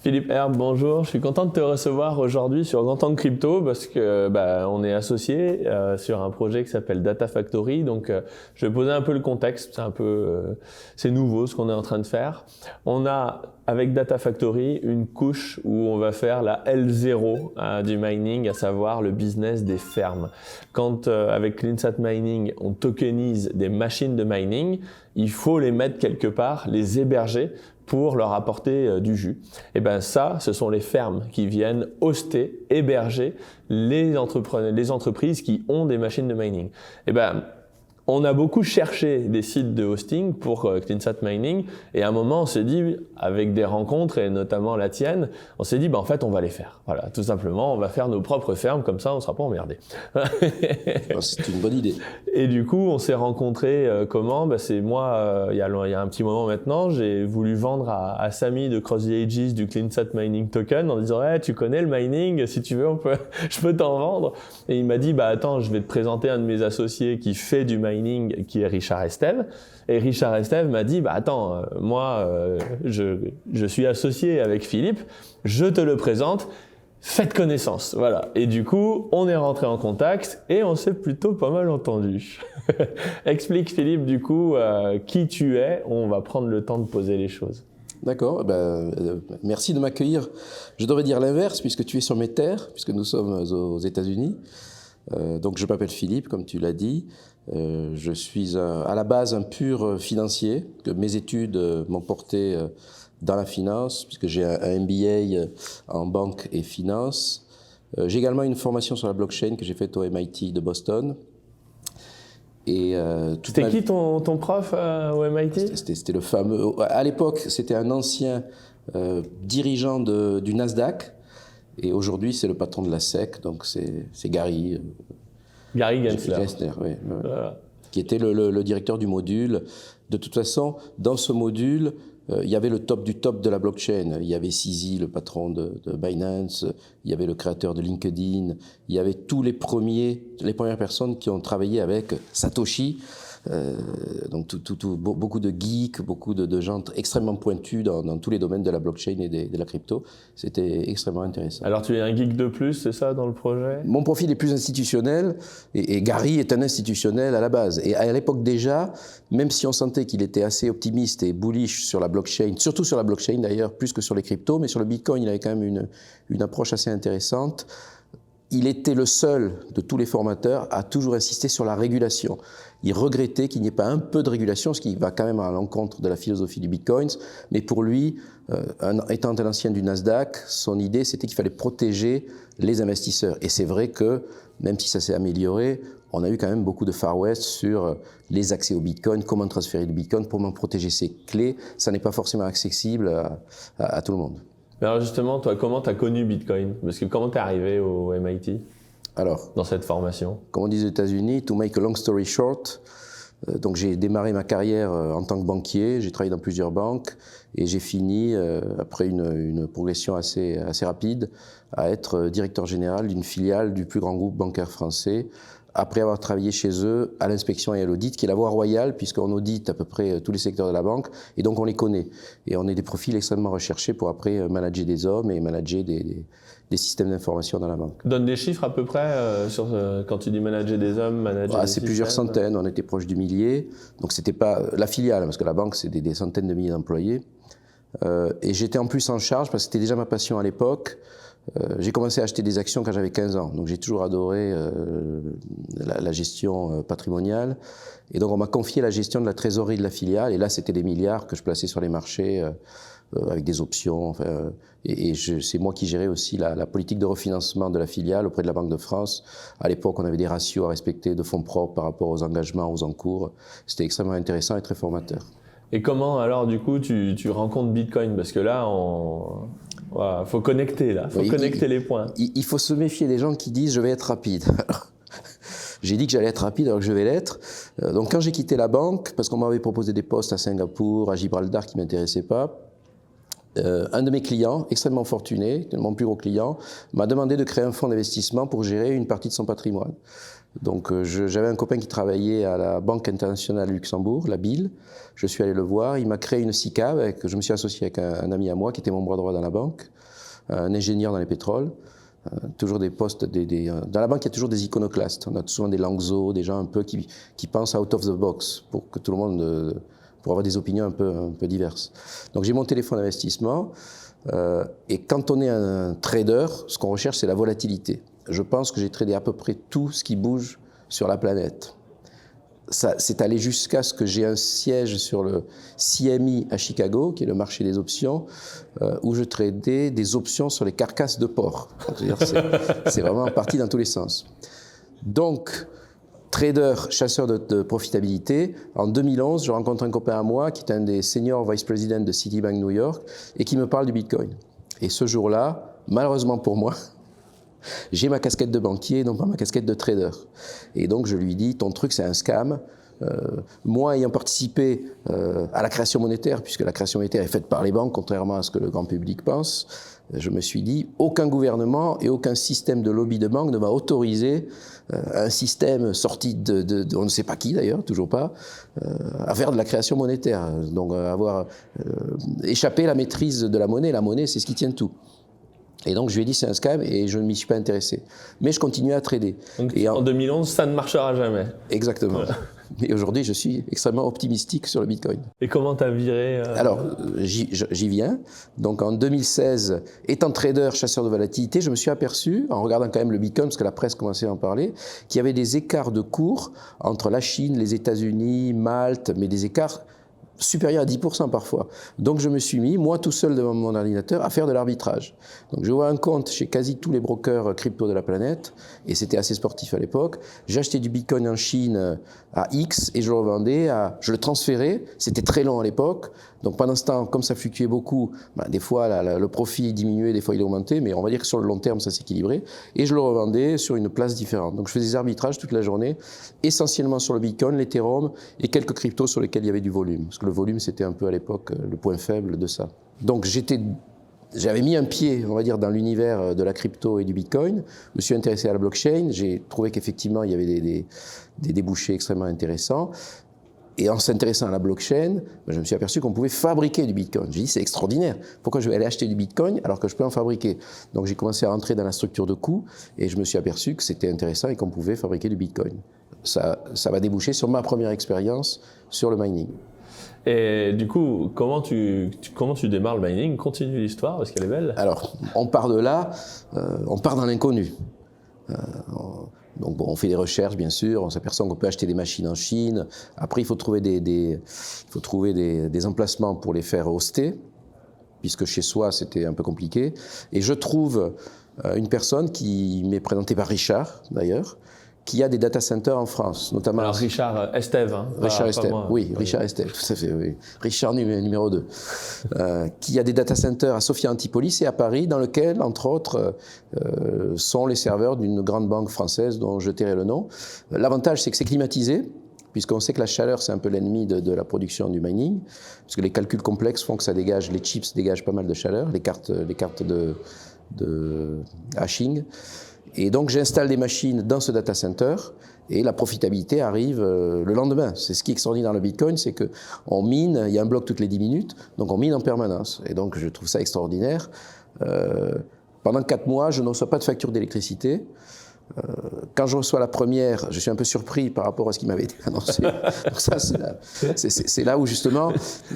Philippe Herbe, bonjour. Je suis content de te recevoir aujourd'hui sur Grand Angle Crypto parce que on est associé sur un projet qui s'appelle Data Factory. Donc, je vais poser un peu le contexte. C'est nouveau ce qu'on est en train de faire. On a avec Data Factory une couche où on va faire la L0 du mining, à savoir le business des fermes. Quand avec CleanSat Mining, on tokenise des machines de mining, il faut les mettre quelque part, les héberger pour leur apporter du jus. Et ben ça, ce sont les fermes qui viennent hoster, héberger les entreprises qui ont des machines de mining. Et ben on a beaucoup cherché des sites de hosting pour CleanSat Mining et à un moment on s'est dit, avec des rencontres et notamment la tienne, on s'est dit en fait on va les faire. Voilà, tout simplement, on va faire nos propres fermes, comme ça on ne sera pas emmerdé. C'est une bonne idée. Et du coup, on s'est rencontrés comment ? C'est moi, il y a un petit moment maintenant, j'ai voulu vendre à Samy de Cross the Ages du CleanSat Mining Token en disant hey, tu connais le mining, si tu veux, je peux t'en vendre. Et il m'a dit attends, je vais te présenter un de mes associés qui fait du mining, qui est Richard Estève. Et Richard Estève m'a dit attends, moi je suis associé avec Philippe, je te le présente. Faites connaissance, voilà. Et du coup, on est rentré en contact et on s'est plutôt pas mal entendu. Explique Philippe, du coup, qui tu es. On va prendre le temps de poser les choses. D'accord, merci de m'accueillir. Je devrais dire l'inverse puisque tu es sur mes terres, puisque nous sommes aux États-Unis. Donc je m'appelle Philippe, comme tu l'as dit. Je suis à la base un pur financier. Mes études m'ont porté dans la finance, puisque j'ai un MBA en banque et finance. J'ai également une formation sur la blockchain que j'ai faite au MIT de Boston. C'était qui ton prof au MIT ? C'était le fameux... À l'époque, c'était un ancien dirigeant du Nasdaq. Et aujourd'hui, c'est le patron de la SEC, donc c'est Gary. Gary Gensler. Oui. Qui était le directeur du module. De toute façon, dans ce module, il y avait le top du top de la blockchain. Il y avait CZ, le patron de Binance. Il y avait le créateur de LinkedIn. Il y avait tous les premières personnes qui ont travaillé avec Satoshi. Donc beaucoup de geeks, beaucoup de gens extrêmement pointus dans tous les domaines de la blockchain et de la crypto. C'était extrêmement intéressant. Alors tu es un geek de plus, c'est ça, dans le projet ? Mon profil est plus institutionnel et Gary est un institutionnel à la base. Et à l'époque déjà, même si on sentait qu'il était assez optimiste et bullish sur la blockchain, surtout sur la blockchain d'ailleurs, plus que sur les cryptos, mais sur le Bitcoin, il avait quand même une approche assez intéressante. Il était le seul de tous les formateurs à toujours insister sur la régulation. Il regrettait qu'il n'y ait pas un peu de régulation, ce qui va quand même à l'encontre de la philosophie du Bitcoin. Mais pour lui, étant un ancien du Nasdaq, son idée c'était qu'il fallait protéger les investisseurs. Et c'est vrai que, même si ça s'est amélioré, on a eu quand même beaucoup de Far West sur les accès au Bitcoin, comment transférer le Bitcoin, comment protéger ses clés. Ça n'est pas forcément accessible à tout le monde. Mais alors justement, toi, comment tu as connu Bitcoin ? Parce que comment tu es arrivé au MIT ? Alors, dans cette formation ? Comme on dit aux États-Unis, to make a long story short, donc j'ai démarré ma carrière en tant que banquier, j'ai travaillé dans plusieurs banques et j'ai fini, après une progression assez rapide, à être directeur général d'une filiale du plus grand groupe bancaire français, après avoir travaillé chez eux à l'inspection et à l'audit, qui est la voie royale, puisqu'on audite à peu près tous les secteurs de la banque, et donc on les connaît. Et on est des profils extrêmement recherchés pour après manager des hommes et manager des systèmes d'information dans la banque. Donne des chiffres à peu près quand tu dis manager des hommes, manager des systèmes. C'est plusieurs centaines, on était proche du millier. Donc c'était pas la filiale, parce que la banque c'est des centaines de milliers d'employés. Et j'étais en plus en charge, parce que c'était déjà ma passion à l'époque. J'ai commencé à acheter des actions quand j'avais 15 ans, donc j'ai toujours adoré la gestion patrimoniale. Et donc on m'a confié la gestion de la trésorerie de la filiale, et là c'était des milliards que je plaçais sur les marchés avec des options. C'est moi qui gérais aussi la politique de refinancement de la filiale auprès de la Banque de France. À l'époque, on avait des ratios à respecter de fonds propres par rapport aux engagements, aux encours. C'était extrêmement intéressant et très formateur. Et comment alors du coup tu rencontres Bitcoin ? Parce que là, faut connecter là, connecter les points. Il faut se méfier des gens qui disent je vais être rapide. J'ai dit que j'allais être rapide alors que je vais l'être. Donc quand j'ai quitté la banque, parce qu'on m'avait proposé des postes à Singapour, à Gibraltar qui ne m'intéressaient pas, un de mes clients, extrêmement fortuné, mon plus gros client, m'a demandé de créer un fonds d'investissement pour gérer une partie de son patrimoine. Donc j'avais un copain qui travaillait à la Banque internationale Luxembourg, la BIL. Je suis allé le voir, il m'a créé une SICAV, je me suis associé avec un ami à moi qui était mon bras droit dans la banque, un ingénieur dans les pétroles. Toujours des postes, dans la banque, il y a toujours des iconoclastes. On a souvent des Langso, des gens un peu qui pensent out of the box pour que tout le monde, pour avoir des opinions un peu diverses. Donc j'ai monté les fonds d'investissement. Et quand on est un trader, ce qu'on recherche, c'est la volatilité. Je pense que j'ai tradé à peu près tout ce qui bouge sur la planète. C'est allé jusqu'à ce que j'ai un siège sur le CME à Chicago, qui est le marché des options, où je tradais des options sur les carcasses de porc. C'est vraiment parti dans tous les sens. Donc, trader, chasseur de profitabilité, en 2011, je rencontre un copain à moi qui est un des senior vice presidents de Citibank New York et qui me parle du Bitcoin. Et ce jour-là, malheureusement pour moi, j'ai ma casquette de banquier, non pas ma casquette de trader. Et donc je lui dis, ton truc c'est un scam. Moi ayant participé à la création monétaire, puisque la création monétaire est faite par les banques, contrairement à ce que le grand public pense, je me suis dit, aucun gouvernement et aucun système de lobby de banque ne va autoriser un système sorti de on ne sait pas qui d'ailleurs, toujours pas, à faire de la création monétaire. Donc avoir échappé à la maîtrise de la monnaie, c'est ce qui tient tout. Et donc je lui ai dit c'est un scam et je ne m'y suis pas intéressé. Mais je continuais à trader. Donc et en 2011, ça ne marchera jamais. Exactement. Voilà. Mais aujourd'hui, je suis extrêmement optimistique sur le Bitcoin. Et comment tu as viré Alors, j'y viens. Donc en 2016, étant trader, chasseur de volatilité, je me suis aperçu, en regardant quand même le Bitcoin, parce que la presse commençait à en parler, qu'il y avait des écarts de cours entre la Chine, les États-Unis, Malte, mais des écarts supérieur à 10% parfois. Donc je me suis mis, moi tout seul devant mon ordinateur, à faire de l'arbitrage. Donc je vois un compte chez quasi tous les brokers crypto de la planète, et c'était assez sportif à l'époque. J'achetais du Bitcoin en Chine à X et je le revendais, je le transférais, c'était très long à l'époque. Donc pendant ce temps, comme ça fluctuait beaucoup, des fois le profit diminuait, des fois il augmentait, mais on va dire que sur le long terme ça s'équilibrait. Et je le revendais sur une place différente. Donc je faisais des arbitrages toute la journée, essentiellement sur le Bitcoin, l'Ethereum et quelques cryptos sur lesquels il y avait du volume. Parce que le volume c'était un peu à l'époque le point faible de ça. Donc j'avais mis un pied, on va dire, dans l'univers de la crypto et du Bitcoin. Je me suis intéressé à la blockchain. J'ai trouvé qu'effectivement il y avait des débouchés extrêmement intéressants. Et en s'intéressant à la blockchain, je me suis aperçu qu'on pouvait fabriquer du Bitcoin. J'ai dit, c'est extraordinaire. Pourquoi je vais aller acheter du Bitcoin alors que je peux en fabriquer? Donc j'ai commencé à rentrer dans la structure de coûts et je me suis aperçu que c'était intéressant et qu'on pouvait fabriquer du Bitcoin. Ça va déboucher sur ma première expérience sur le mining. Et du coup, comment tu démarres le mining? Continue l'histoire parce qu'elle est belle. Alors, on part de là, on part dans l'inconnu. Donc bon, on fait des recherches bien sûr, on s'aperçoit qu'on peut acheter des machines en Chine. Après, il faut trouver des emplacements pour les faire hoster, puisque chez soi c'était un peu compliqué. Et je trouve une personne qui m'est présentée par Richard d'ailleurs, qui a des data centers en France, notamment. Alors Richard Estève, hein, Richard Estève, oui, Richard Estève, tout à fait, oui. Richard numéro 2, qui a des data centers à Sophia Antipolis et à Paris, dans lequel, entre autres, sont les serveurs d'une grande banque française dont je tairai le nom. L'avantage, c'est que c'est climatisé, puisqu'on sait que la chaleur, c'est un peu l'ennemi de la production du mining, parce que les calculs complexes font que ça dégage, les chips dégagent pas mal de chaleur, les cartes de hashing. Et donc j'installe des machines dans ce data center et la profitabilité arrive le lendemain. C'est ce qui est extraordinaire dans le Bitcoin, c'est qu'on mine, il y a un bloc toutes les 10 minutes, donc on mine en permanence. Et donc je trouve ça extraordinaire. Pendant 4 mois, je ne reçois pas de facture d'électricité. Quand je reçois la première, je suis un peu surpris par rapport à ce qui m'avait été annoncé. Donc ça, c'est là où justement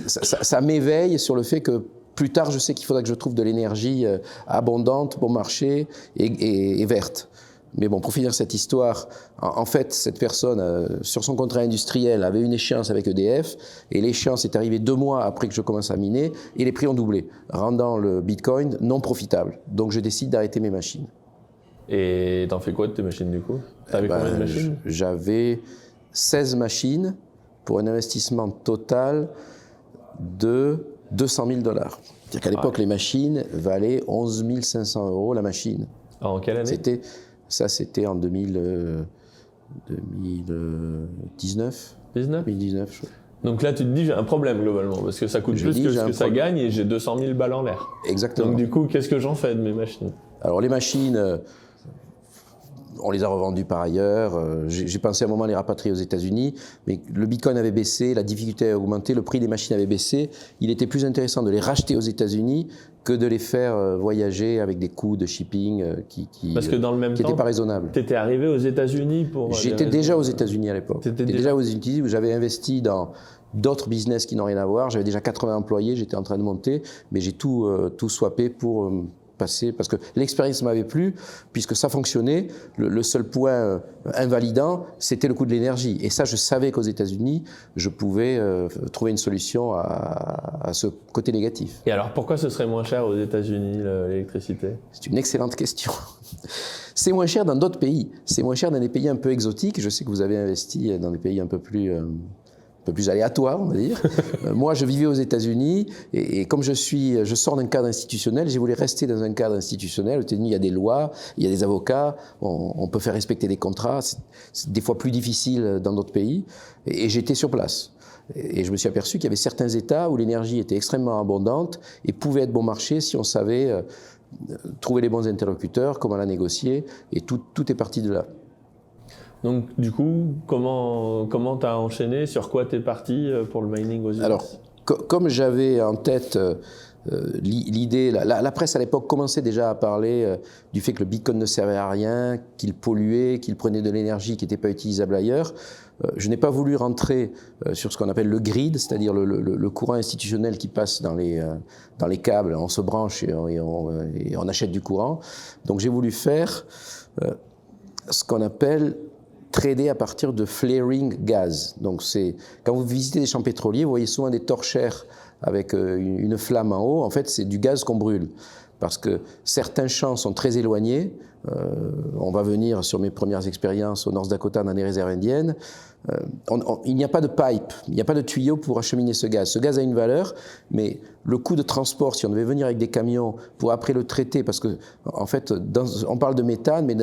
ça m'éveille sur le fait que plus tard, je sais qu'il faudra que je trouve de l'énergie abondante, bon marché et verte. Mais bon, pour finir cette histoire, en fait, cette personne, sur son contrat industriel, avait une échéance avec EDF, et l'échéance est arrivée 2 mois après que je commence à miner, et les prix ont doublé, rendant le Bitcoin non profitable. Donc je décide d'arrêter mes machines. Et t'en fais quoi de tes machines du coup? T'avais combien de machines? J'avais 16 machines pour un investissement total de $200 000. C'est-à-dire qu'à l'époque, les machines valaient 11 500 € la machine. En quelle année? C'était en 2019. 19? 2019, je crois. Donc là, tu te dis, j'ai un problème globalement, parce que ça coûte plus que ce que ça gagne et j'ai 200 000 balles en l'air. Exactement. Donc du coup, qu'est-ce que j'en fais de mes machines? Alors les machines, on les a revendues par ailleurs. J'ai pensé à un moment à les rapatrier aux États-Unis, mais le Bitcoin avait baissé, la difficulté avait augmenté, le prix des machines avait baissé. Il était plus intéressant de les racheter aux États-Unis que de les faire voyager avec des coûts de shipping qui Parce que dans le même temps, n'étaient pas raisonnables. Tu étais arrivé aux États-Unis pour... J'étais déjà aux États-Unis à l'époque. J'étais déjà aux États-Unis où j'avais investi dans d'autres business qui n'ont rien à voir. J'avais déjà 80 employés, j'étais en train de monter, mais j'ai tout swappé pour passer, parce que l'expérience m'avait plu, puisque ça fonctionnait. Le seul point invalidant, c'était le coût de l'énergie. Et ça, je savais qu'aux États-Unis, je pouvais trouver une solution à ce côté négatif. Et alors, pourquoi ce serait moins cher aux États-Unis, l'électricité? C'est une excellente question. C'est moins cher dans d'autres pays. C'est moins cher dans des pays un peu exotiques. Je sais que vous avez investi dans des pays un peu plus aléatoire, on va dire. Moi, je vivais aux États-Unis et comme je sors d'un cadre institutionnel, j'ai voulu rester dans un cadre institutionnel. Aux États-Unis, il y a des lois, il y a des avocats, on peut faire respecter des contrats. C'est des fois plus difficile dans d'autres pays. Et j'étais sur place. Et je me suis aperçu qu'il y avait certains États où l'énergie était extrêmement abondante et pouvait être bon marché si on savait trouver les bons interlocuteurs, comment la négocier. Et tout est parti de là. Donc, du coup, comment tu as enchaîné? Sur quoi tu es parti pour le mining aux US? Alors, comme j'avais en tête l'idée, la presse à l'époque commençait déjà à parler du fait que le Bitcoin ne servait à rien, qu'il polluait, qu'il prenait de l'énergie qui n'était pas utilisable ailleurs. Je n'ai pas voulu rentrer sur ce qu'on appelle le grid, c'est-à-dire le courant institutionnel qui passe dans les câbles, on se branche et on achète du courant. Donc j'ai voulu faire ce qu'on appelle trader à partir de flaring gaz. Donc c'est quand vous visitez des champs pétroliers, vous voyez souvent des torchères avec une flamme en haut. En fait, c'est du gaz qu'on brûle. Parce que certains champs sont très éloignés. On va venir sur mes premières expériences au North Dakota dans les réserves indiennes. Il n'y a pas de pipe, il n'y a pas de tuyau pour acheminer ce gaz. Ce gaz a une valeur, mais le coût de transport, si on devait venir avec des camions pour après le traiter, parce que en fait, on parle de méthane, mais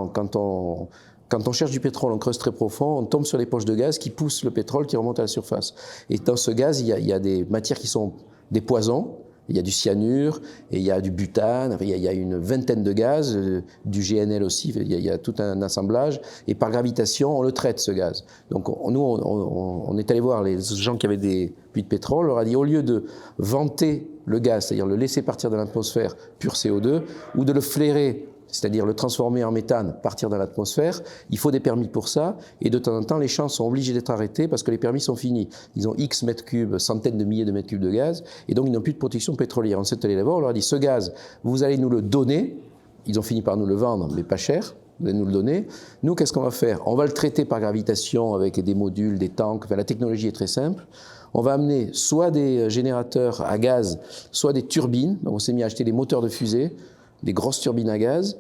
quand on cherche du pétrole, on creuse très profond, on tombe sur les poches de gaz qui poussent le pétrole qui remonte à la surface. Et dans ce gaz, il y a des matières qui sont des poisons. Il y a du cyanure, et il y a du butane, il y a une vingtaine de gaz, du GNL aussi, il y a tout un assemblage, et par gravitation, on le traite ce gaz. Donc nous, on est allé voir les gens qui avaient des puits de pétrole, on leur a dit, au lieu de vanter le gaz, c'est-à-dire le laisser partir de l'atmosphère pur CO2, ou de le flairer, c'est-à-dire le transformer en méthane, partir dans l'atmosphère, il faut des permis pour ça, et de temps en temps, les champs sont obligés d'être arrêtés parce que les permis sont finis. Ils ont X mètres cubes, centaines de milliers de mètres cubes de gaz, et donc ils n'ont plus de protection pétrolière. On s'est allé là-bas, on leur a dit, ce gaz, vous allez nous le donner, ils ont fini par nous le vendre, mais pas cher, vous allez nous le donner. Nous, qu'est-ce qu'on va faire? On va le traiter par gravitation avec des modules, des tanks, enfin, la technologie est très simple. On va amener soit des générateurs à gaz, soit des turbines, donc on s'est mis à acheter des moteurs de fusée, des grosses turbines à gaz.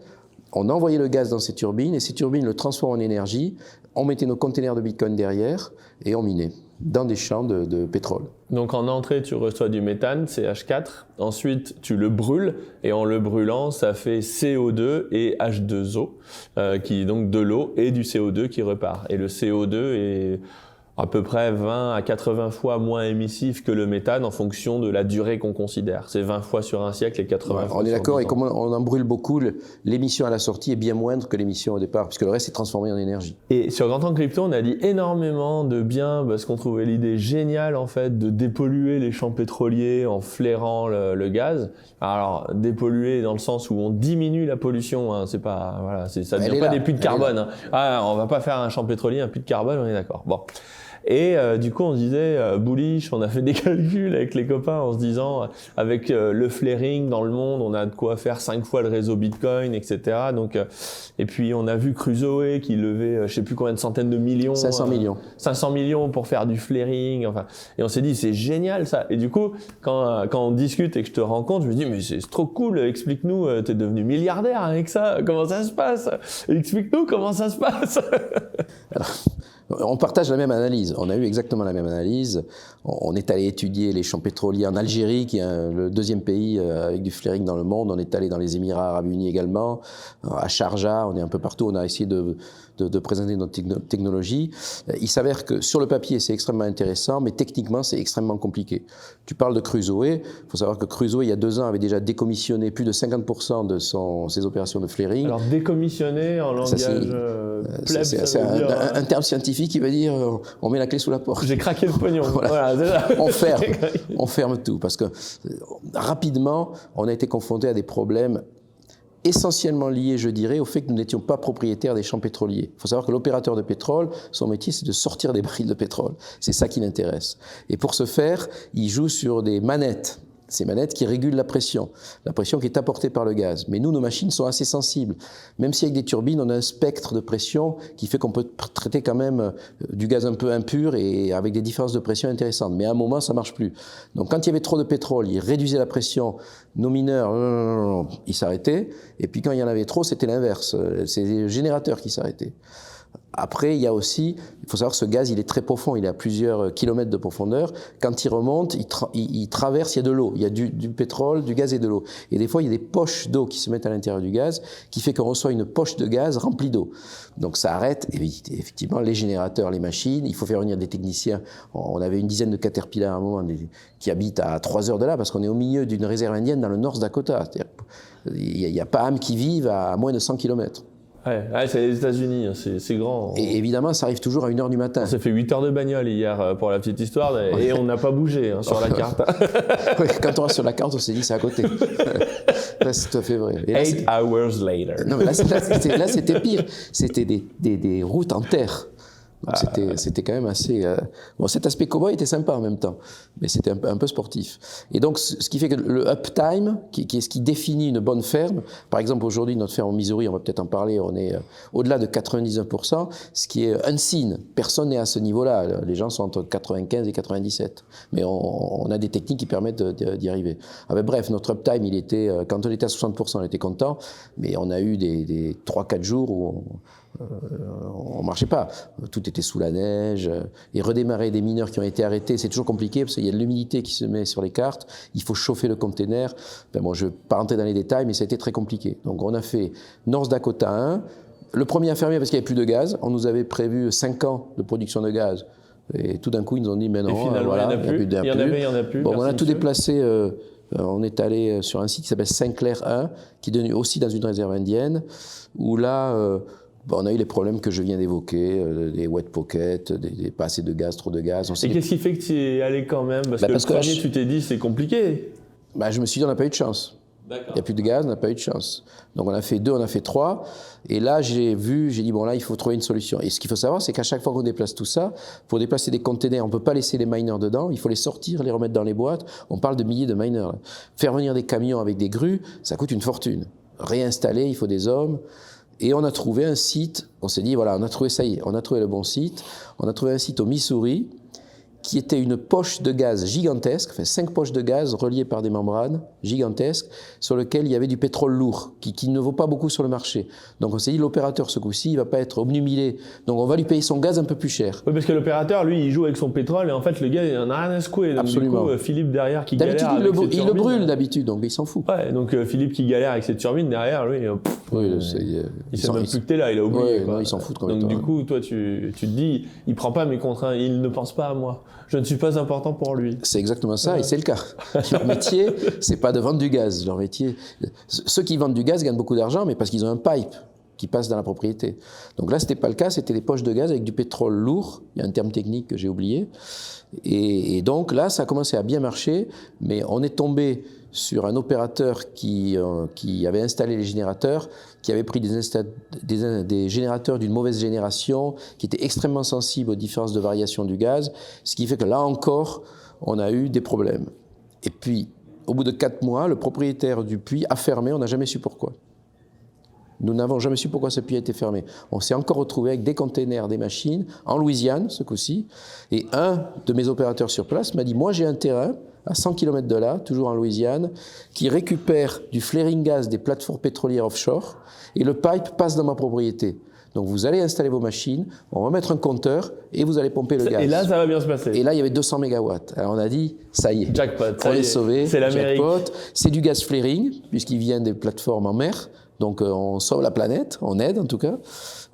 On envoyait le gaz dans ces turbines et ces turbines le transforment en énergie. On mettait nos containers de Bitcoin derrière et on minait dans des champs de pétrole. Donc en entrée, tu reçois du méthane, CH4. Ensuite, tu le brûles et en le brûlant, ça fait CO2 et H2O, qui est donc de l'eau et du CO2 qui repart. Et le CO2 est à peu près 20 à 80 fois moins émissif que le méthane en fonction de la durée qu'on considère. C'est 20 fois sur un siècle et 80 fois sur 10 ans. On est d'accord, et comme on en brûle beaucoup, l'émission à la sortie est bien moindre que l'émission au départ, puisque le reste est transformé en énergie. Et sur Grand Temps Crypto, on a dit énormément de bien, parce qu'on trouvait l'idée géniale en fait de dépolluer les champs pétroliers en flairant le gaz. Alors dépolluer dans le sens où on diminue la pollution, hein, c'est pas voilà, ça ne devient pas des puits de carbone. Hein. Ah, on va pas faire un champ pétrolier, un puits de carbone, on est d'accord. Bon. Et du coup, on se disait, bullish, on a fait des calculs avec les copains en se disant, avec le flaring dans le monde, on a de quoi faire 5 fois le réseau Bitcoin, etc. Donc, et puis, on a vu Crusoe qui levait, je sais plus combien de centaines de millions. 500 millions. 500 millions pour faire du flaring, enfin. Et on s'est dit, c'est génial ça. Et du coup, quand on discute et que je te rencontre, je me dis, mais c'est trop cool, explique-nous, t'es devenu milliardaire avec ça, comment ça se passe? Explique-nous comment ça se passe. Alors, On partage la même analyse. On a eu exactement la même analyse. On est allé étudier les champs pétroliers en Algérie, qui est le deuxième pays avec du flaring dans le monde. On est allé dans les Émirats arabes unis également, à Sharjah. On est un peu partout. On a essayé de présenter notre technologie. Il s'avère que sur le papier, c'est extrêmement intéressant, mais techniquement, c'est extrêmement compliqué. Tu parles de Crusoe. Il faut savoir que Crusoe, il y a 2 ans, avait déjà décommissionné plus de 50% de ses opérations de flaring. Alors, décommissionné en langage pleb, c'est un terme scientifique qui veut dire on met la clé sous la porte. J'ai craqué le pognon. Voilà, on ferme tout, parce que rapidement, on a été confronté à des problèmes essentiellement liés, je dirais, au fait que nous n'étions pas propriétaires des champs pétroliers. Il faut savoir que l'opérateur de pétrole, son métier, c'est de sortir des barils de pétrole. C'est ça qui l'intéresse. Et pour ce faire, il joue sur des manettes. Ces manettes qui régulent la pression qui est apportée par le gaz. Mais nous, nos machines sont assez sensibles. Même si avec des turbines, on a un spectre de pression qui fait qu'on peut traiter quand même du gaz un peu impur et avec des différences de pression intéressantes. Mais à un moment, ça ne marche plus. Donc quand il y avait trop de pétrole, il réduisait la pression. Nos mineurs, ils s'arrêtaient. Et puis quand il y en avait trop, c'était l'inverse. C'est les générateurs qui s'arrêtaient. Après, il y a aussi, il faut savoir que ce gaz, il est très profond, il est à plusieurs kilomètres de profondeur. Quand il remonte, il traverse, il y a de l'eau, il y a du pétrole, du gaz et de l'eau. Et des fois, il y a des poches d'eau qui se mettent à l'intérieur du gaz, qui fait qu'on reçoit une poche de gaz remplie d'eau. Donc ça arrête, et effectivement, les générateurs, les machines, il faut faire venir des techniciens. On avait une dizaine de Caterpillar à un moment qui habitent à 3 heures de là, parce qu'on est au milieu d'une réserve indienne dans le North Dakota. Il n'y a pas âme qui vive à moins de 100 km. Ouais, c'est les États-Unis, c'est grand. Et évidemment, ça arrive toujours à 1h du matin. On s'est fait 8 heures de bagnole hier pour la petite histoire et on n'a pas bougé sur la carte. Quand on va sur la carte, on s'est dit c'est à côté. Là, c'est tout à fait vrai. 8 hours later. Non, mais là, c'était pire. C'était des routes en terre. Donc c'était quand même assez... Bon, cet aspect cowboy était sympa en même temps, mais c'était un peu sportif. Et donc, ce qui fait que le uptime, qui est ce qui définit une bonne ferme, par exemple, aujourd'hui, notre ferme au Missouri, on va peut-être en parler, on est au-delà de 99%, ce qui est unseen. Personne n'est à ce niveau-là. Les gens sont entre 95 et 97. Mais on a des techniques qui permettent d'y arriver. Ah ben, bref, notre uptime, il était, quand on était à 60%, on était content, mais on a eu des 3-4 jours où on marchait pas, tout était sous la neige, et redémarrer des mineurs qui ont été arrêtés, c'est toujours compliqué parce qu'il y a de l'humidité qui se met sur les cartes, il faut chauffer le container. Ben bon, je ne vais pas rentrer dans les détails, mais ça a été très compliqué. Donc on a fait North Dakota 1, le premier à fermer parce qu'il n'y avait plus de gaz, on nous avait prévu 5 ans de production de gaz, et tout d'un coup ils nous ont dit mais non, voilà, il n'y en a plus. Bon, on a tout déplacé. On est allé sur un site qui s'appelle Sinclair 1, qui est devenu aussi dans une réserve indienne, où là, on a eu les problèmes que je viens d'évoquer, des wet pockets, pas assez de gaz, trop de gaz. Et qu'est-ce qui fait que tu y es allé quand même? Parce que le premier, tu t'es dit, c'est compliqué. Je me suis dit, on n'a pas eu de chance. Il n'y a plus de gaz, on n'a pas eu de chance. Donc on a fait 2, on a fait 3. Et là, j'ai dit, bon là, il faut trouver une solution. Et ce qu'il faut savoir, c'est qu'à chaque fois qu'on déplace tout ça, pour déplacer des containers, on ne peut pas laisser les miners dedans, il faut les sortir, les remettre dans les boîtes. On parle de milliers de miners. Faire venir des camions avec des grues, ça coûte une fortune. Réinstaller, il faut des hommes. Et on a trouvé un site, on s'est dit, voilà, on a trouvé le bon site. On a trouvé un site au Missouri qui était une poche de gaz gigantesque, 5 poches de gaz reliées par des membranes gigantesques, sur lesquelles il y avait du pétrole lourd, qui ne vaut pas beaucoup sur le marché. Donc on s'est dit, l'opérateur, ce coup-ci, il ne va pas être obnubilé. Donc on va lui payer son gaz un peu plus cher. Oui, parce que l'opérateur, lui, il joue avec son pétrole, et en fait, le gars, il en a rien à secouer. Donc, absolument. Du coup, Philippe derrière qui galère avec ses turbines. Il le brûle d'habitude, donc il s'en fout. Ouais, donc Philippe qui galère avec ses turbines derrière, lui, il sait même plus que t'es là, il a oublié. Ouais, non, il s'en fout quand même. Donc du coup, toi, tu te dis, il prend pas mes contraintes, il ne pense pas à moi. Je ne suis pas important pour lui. C'est exactement ça, et c'est le cas. Leur métier, c'est pas de vendre du gaz. Leur métier, ceux qui vendent du gaz gagnent beaucoup d'argent, mais parce qu'ils ont un pipe qui passe dans la propriété. Donc là, c'était pas le cas, c'était des poches de gaz avec du pétrole lourd. Il y a un terme technique que j'ai oublié. Et donc là, ça a commencé à bien marcher, mais on est tombé sur un opérateur qui avait installé les générateurs, qui avait pris des générateurs d'une mauvaise génération, qui étaient extrêmement sensibles aux différences de variation du gaz, ce qui fait que là encore, on a eu des problèmes. Et puis, au bout de 4 mois, le propriétaire du puits a fermé, on n'a jamais su pourquoi. Nous n'avons jamais su pourquoi ce puits a été fermé. On s'est encore retrouvé avec des containers, des machines, en Louisiane, ce coup-ci, et un de mes opérateurs sur place m'a dit, moi j'ai un terrain, à 100 km de là, toujours en Louisiane, qui récupère du flaring gas des plateformes pétrolières offshore, et le pipe passe dans ma propriété. Donc vous allez installer vos machines, on va mettre un compteur et vous allez pomper le gaz. Et là, ça va bien se passer. Et là, il y avait 200 mégawatts. Alors on a dit, ça y est, jackpot, on est sauvé, c'est l'Amérique. jackpot. C'est du gaz flaring, puisqu'il vient des plateformes en mer. Donc on sauve la planète, on aide en tout cas,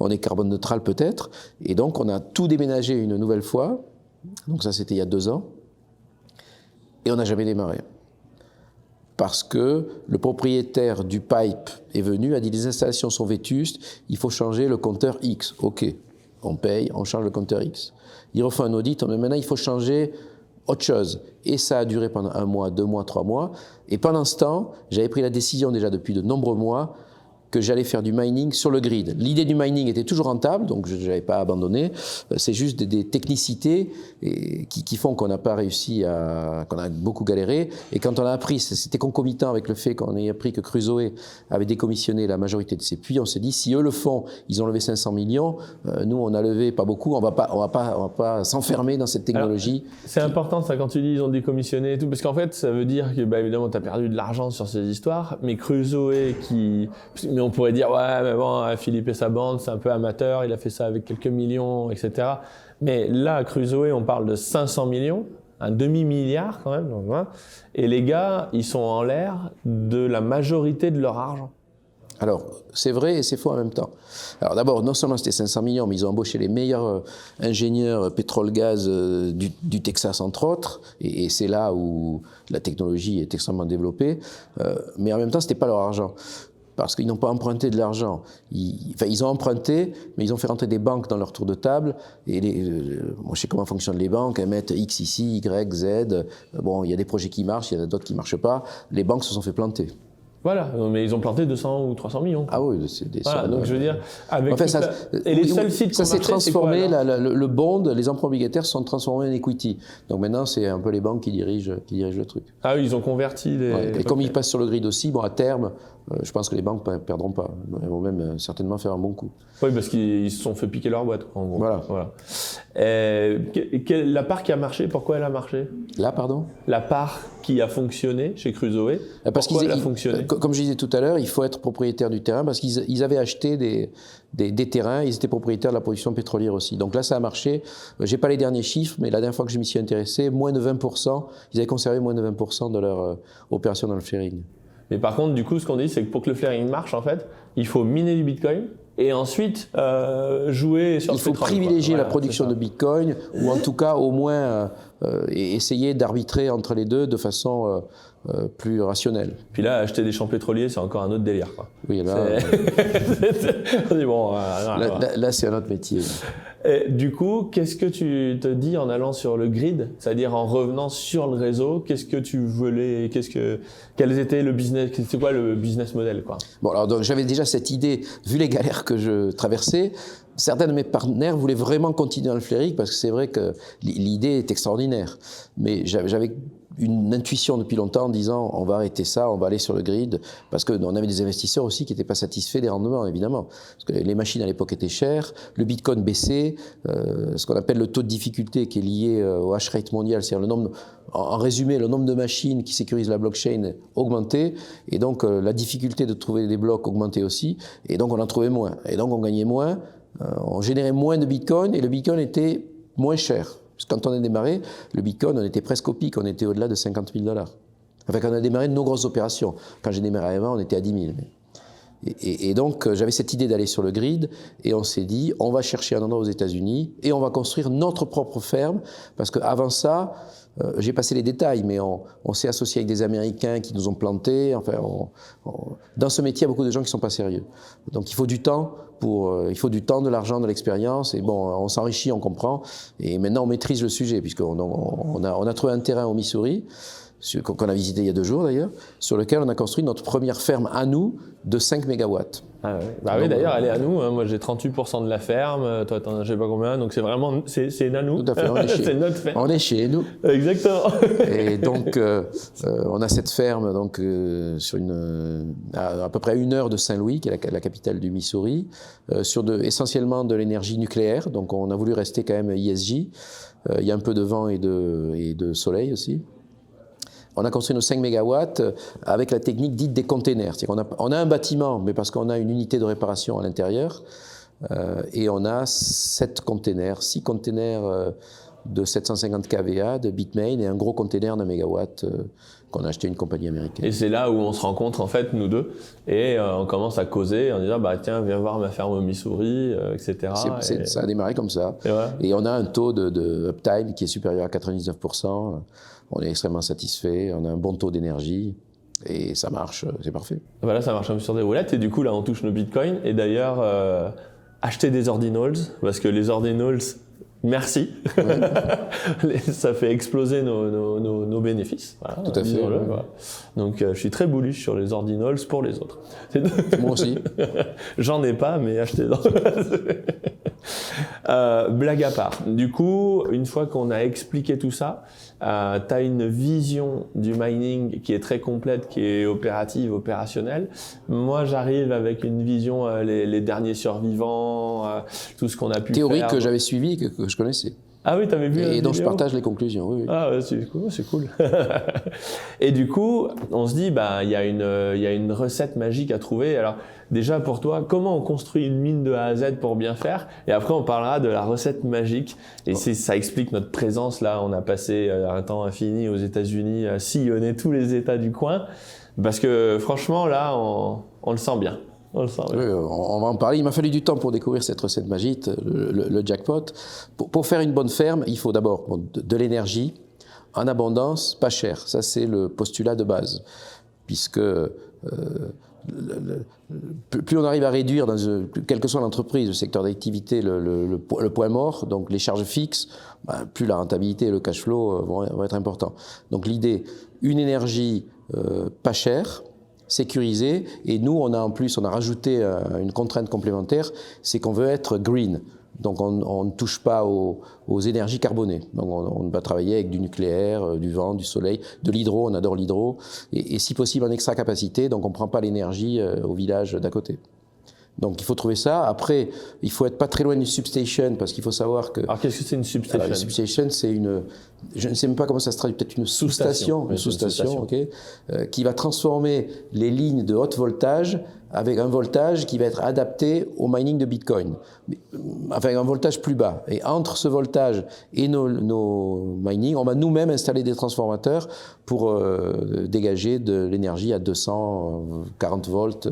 on est carbone neutral peut-être. Et donc on a tout déménagé une nouvelle fois. Donc ça, c'était il y a 2 ans. Et on n'a jamais démarré. Parce que le propriétaire du pipe est venu, a dit les installations sont vétustes, il faut changer le compteur X. Ok, on paye, on change le compteur X. Il refait un audit, mais maintenant il faut changer autre chose. Et ça a duré pendant 1 mois, 2 mois, 3 mois. Et pendant ce temps, j'avais pris la décision déjà depuis de nombreux mois que j'allais faire du mining sur le grid. L'idée du mining était toujours rentable, donc je n'avais pas abandonné. C'est juste des technicités qui font qu'on n'a pas réussi qu'on a beaucoup galéré. Et quand on a appris, c'était concomitant avec le fait qu'on ait appris que Crusoe avait décommissionné la majorité de ses puits, on s'est dit, si eux le font, ils ont levé 500 millions, nous on a levé pas beaucoup, on va pas s'enfermer dans cette technologie. Alors, c'est important ça quand tu dis ils ont décommissionné et tout, parce qu'en fait ça veut dire que évidemment tu as perdu de l'argent sur ces histoires, mais Crusoe mais on pourrait dire, ouais, mais bon, Philippe et sa bande, c'est un peu amateur, il a fait ça avec quelques millions, etc. Mais là, Crusoe, on parle de 500 millions, un demi-milliard quand même, donc, hein, et les gars, ils sont en l'air de la majorité de leur argent. Alors, c'est vrai et c'est faux en même temps. Alors d'abord, non seulement c'était 500 millions, mais ils ont embauché les meilleurs ingénieurs pétrole-gaz du Texas, entre autres, et c'est là où la technologie est extrêmement développée, mais en même temps, c'était pas leur argent. Parce qu'ils n'ont pas emprunté de l'argent. Ils ont emprunté, mais ils ont fait rentrer des banques dans leur tour de table. Et moi, je sais comment fonctionnent les banques. Elles mettent X ici, Y, Z. Bon, il y a des projets qui marchent, il y en a d'autres qui ne marchent pas. Les banques se sont fait planter. Voilà, mais ils ont planté 200 ou 300 millions. Ah oui, c'est des voilà, sommes. Donc je veux dire, avec enfin, et les seuls sites ça s'est transformé, quoi, le bond, les emprunts obligataires se sont transformés en equity. Donc maintenant, c'est un peu les banques qui dirigent le truc. Ah oui, ils ont converti les... Ouais. Et comme ils passent sur le grid aussi, bon, à terme, je pense que les banques ne perdront pas. Elles vont même certainement faire un bon coup. Oui, parce qu'ils se sont fait piquer leur boîte, en gros. Voilà. La part qui a marché, pourquoi elle a marché? Là, pardon? La part qui a fonctionné chez Crusoe, pourquoi elle a fonctionné? Comme je disais tout à l'heure, il faut être propriétaire du terrain parce qu'ils avaient acheté des terrains, ils étaient propriétaires de la production pétrolière aussi. Donc là, ça a marché. J'ai pas les derniers chiffres, mais la dernière fois que je m'y suis intéressé, moins de 20%, ils avaient conservé moins de 20% de leur opération dans le flaring. Mais par contre, du coup, ce qu'on dit, c'est que pour que le flaring marche, en fait, il faut miner du Bitcoin et ensuite jouer sur le pétrole. Il faut privilégier la production de Bitcoin ou en tout cas au moins essayer d'arbitrer entre les deux de façon plus rationnelle. Puis là, acheter des champs pétroliers, c'est encore un autre délire, quoi. Oui, là, on dit bon, là c'est un autre métier. Et du coup, qu'est-ce que tu te dis en allant sur le grid, c'est-à-dire en revenant sur le réseau? Qu'est-ce que tu voulais? Quel était le business? C'était quoi le business model, quoi? Bon, alors donc j'avais déjà cette idée, vu les galères que je traversais. Certains de mes partenaires voulaient vraiment continuer dans le flaring parce que c'est vrai que l'idée est extraordinaire. Mais j'avais une intuition depuis longtemps en disant on va arrêter ça, on va aller sur le grid, parce qu'on avait des investisseurs aussi qui n'étaient pas satisfaits des rendements, évidemment. Parce que les machines à l'époque étaient chères, le Bitcoin baissait, ce qu'on appelle le taux de difficulté qui est lié au hash rate mondial, c'est-à-dire le nombre, en résumé, le nombre de machines qui sécurisent la blockchain augmentait, et donc la difficulté de trouver des blocs augmentait aussi, et donc on en trouvait moins, et donc on gagnait moins, on générait moins de Bitcoin, et le Bitcoin était moins cher. Parce que quand on a démarré, le Bitcoin, on était presque au pic, on était au-delà de 50 000 $. Enfin, quand on a démarré nos grosses opérations. Quand j'ai démarré avant, on était à 10 000. Et donc, j'avais cette idée d'aller sur le grid, et on s'est dit, on va chercher un endroit aux États-Unis, et on va construire notre propre ferme, parce qu'avant ça, j'ai passé les détails, mais on s'est associé avec des Américains qui nous ont plantés. Enfin, dans ce métier, il y a beaucoup de gens qui ne sont pas sérieux. Donc, il faut du temps. Il faut du temps, de l'argent, de l'expérience, et bon, on s'enrichit, on comprend, et maintenant on maîtrise le sujet, puisqu'on a trouvé un terrain au Missouri, qu'on a visité il y a 2 jours d'ailleurs, sur lequel on a construit notre première ferme à nous de 5 mégawatts. Ah ouais. Bah oui, d'ailleurs, elle est à nous. Hein. Moi, j'ai 38% de la ferme. Toi, t'en as je sais pas combien. Donc, c'est vraiment, c'est à nous. Tout à fait. C'est notre ferme. On est chez nous. Exactement. Et donc, on a cette ferme donc sur à peu près à 1 heure de Saint-Louis, qui est la capitale du Missouri, sur essentiellement de l'énergie nucléaire. Donc, on a voulu rester quand même ESG. Il y a un peu de vent et de soleil aussi. On a construit nos 5 mégawatts avec la technique dite des containers. C'est-à-dire on a un bâtiment, mais parce qu'on a une unité de réparation à l'intérieur. Et on a 6 containers de 750 kVA de Bitmain et un gros container d'un mégawatt qu'on a acheté à une compagnie américaine. Et c'est là où on se rencontre en fait, nous deux, et on commence à causer en disant bah tiens, viens voir ma ferme au Missouri, etc. Ça a démarré comme ça. Et, et on a un taux de uptime qui est supérieur à 99%. On est extrêmement satisfait, on a un bon taux d'énergie. Et ça marche, c'est parfait. Voilà, ça marche un peu sur des roulettes, et du coup là on touche nos bitcoins, et d'ailleurs acheter des ordinals, parce que les ordinals, merci, ouais. Ça fait exploser nos bénéfices. Voilà, tout à fait. Ouais. Voilà. Donc je suis très bullish sur les ordinals pour les autres. Moi aussi. J'en ai pas, mais achetez-en. Blague à part. Du coup, une fois qu'on a expliqué tout ça, tu as une vision du mining qui est très complète, qui est opérative, opérationnelle. Moi, j'arrive avec une vision, les derniers survivants, tout ce qu'on a pu théorie faire. que j'avais suivie, que je connaissais. Ah oui, t'avais vu. Et dont je partage les conclusions, oui. Ah ouais, c'est cool. Et du coup, on se dit, bah, il y a une recette magique à trouver. Alors, déjà pour toi, comment on construit une mine de A à Z pour bien faire? Et après, on parlera de la recette magique. Et ça explique notre présence là. On a passé un temps infini aux États-Unis à sillonner tous les États du coin. Parce que franchement, là, on le sent bien. On le sent, oui. Oui, on va en parler. Il m'a fallu du temps pour découvrir cette recette magique, le jackpot. Pour faire une bonne ferme, il faut d'abord de l'énergie en abondance, pas cher. Ça, c'est le postulat de base. Puisque plus on arrive à réduire, quelle que soit l'entreprise, le secteur d'activité, le point mort, donc les charges fixes, plus la rentabilité et le cash flow vont être importants. Donc l'idée, une énergie pas chère, sécurisée, et nous on a rajouté une contrainte complémentaire, c'est qu'on veut être green. Donc on ne touche pas aux énergies carbonées. Donc on va travailler avec du nucléaire, du vent, du soleil, de l'hydro, on adore l'hydro, et si possible en extra capacité, donc on ne prend pas l'énergie au village d'à côté. Donc il faut trouver ça. Après, il faut être pas très loin d'une substation, parce qu'il faut savoir que... Alors qu'est-ce que c'est une substation? Alors, une substation, c'est je ne sais même pas comment ça se traduit, peut-être une sous-station, okay, qui va transformer les lignes de haute voltage avec un voltage qui va être adapté au mining de Bitcoin. Enfin, un voltage plus bas. Et entre ce voltage et nos mining, on va nous-mêmes installer des transformateurs pour dégager de l'énergie à 240 volts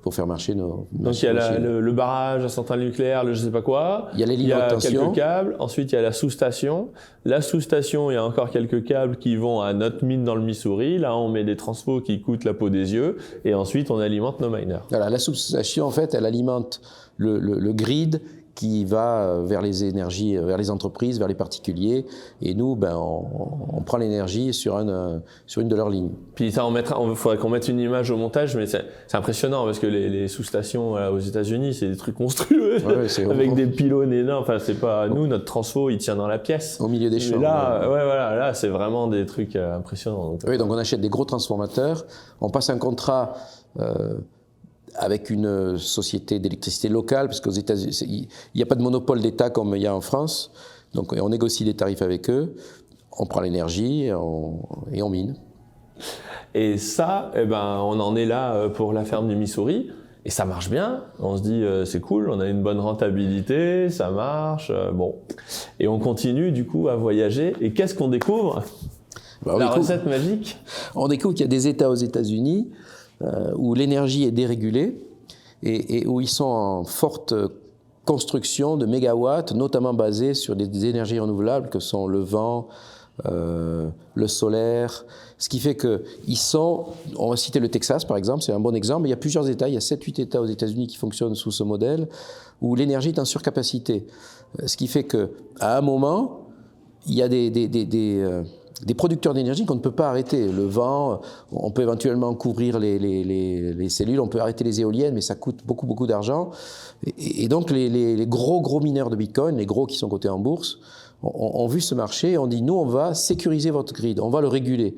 pour faire marcher nos Donc il y a le barrage, la centrale nucléaire, le je sais pas quoi. Il y a les lignes de haute tension. Quelques câbles. Ensuite il y a la sous-station. La sous-station, il y a encore quelques câbles qui vont à notre mine dans le Missouri. Là on met des transpos qui coûtent la peau des yeux. Et ensuite on alimente nos miners. Voilà, la sous-station en fait elle alimente le grid qui va vers les énergies, vers les entreprises, vers les particuliers, et nous, on prend l'énergie sur une de leurs lignes. Puis ça, il faudrait qu'on mette une image au montage, mais c'est impressionnant parce que les sous-stations aux États-Unis, c'est des trucs monstrueux, avec des pylônes énormes. Enfin, c'est pas nous, notre transfo, il tient dans la pièce. Au milieu des champs. Là, là, c'est vraiment des trucs impressionnants. Oui, donc on achète des gros transformateurs, on passe un contrat. Avec une société d'électricité locale, parce qu'aux États-Unis, il n'y a pas de monopole d'État comme il y a en France. Donc on négocie des tarifs avec eux, on prend l'énergie et on mine. Et ça, on en est là pour la ferme du Missouri. Et ça marche bien. On se dit, c'est cool, on a une bonne rentabilité, ça marche. Bon. Et on continue du coup à voyager. Et qu'est-ce qu'on découvre? La recette magique? On découvre qu'il y a des États aux États-Unis où l'énergie est dérégulée et où ils sont en forte construction de mégawatts, notamment basés sur des énergies renouvelables que sont le vent, le solaire, ce qui fait qu'ils sont, on va citer le Texas par exemple, c'est un bon exemple, mais il y a plusieurs États, il y a 7-8 États aux États-Unis qui fonctionnent sous ce modèle, où l'énergie est en surcapacité. Ce qui fait qu'à un moment, il y a des producteurs d'énergie qu'on ne peut pas arrêter. Le vent, on peut éventuellement couvrir les cellules, on peut arrêter les éoliennes, mais ça coûte beaucoup d'argent. Et donc les gros mineurs de Bitcoin, les gros qui sont cotés en bourse, ont vu ce marché et ont dit, nous on va sécuriser votre grid, on va le réguler.